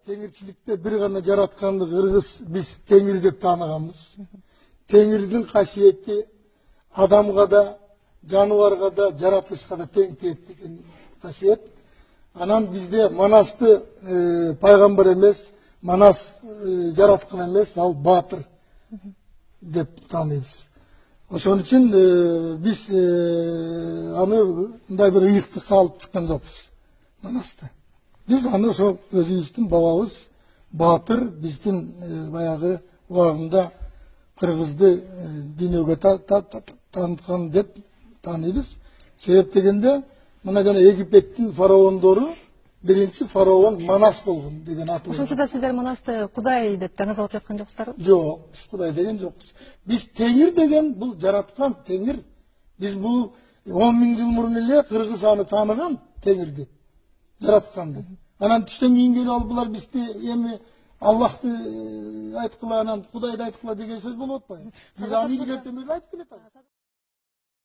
Теңирчиликте бир гана жаратканды кыргыз биз теңир деп тааныганбыз. Теңирдин касиети адамга да, жаныбарга да, жаратылышка да тең тиет деген касиет. Анан бизде Манасты пайгамбар эмес, Манас жараткан эмес, ал баатыр деп тааныйбыз. Ошон үчүн биз аны мындай бир ыйыктыкка алып чыккан жокпуз, Манасты. Biz аны ошо өзүбүздүн бабабыз Баатыр биздин баягы убагында кыргызды дүйнөгө тааныткан деп тааныйбыз. Себеп дегенде мына жана Египеттин фараондору биринчи фараон Манас болгон деген аты. Ошончо да сиздер Манасты Кудай деп таңазалап жаткан жоксуздарбы? Жок, биз Кудай деген жокпуз. Биз теңир деген бул жараткан теңир. Биз бул 10 000 жыл мурун эле кыргыз аны тааныган теңирди. Жаратканды. Анан түштөн кийин келип алып булар бизди эми Аллахты айткыла, анан Кудайды айткыла деген сөз болуп атпайбы? Биз аны илгертен бери айтып келе атабыз.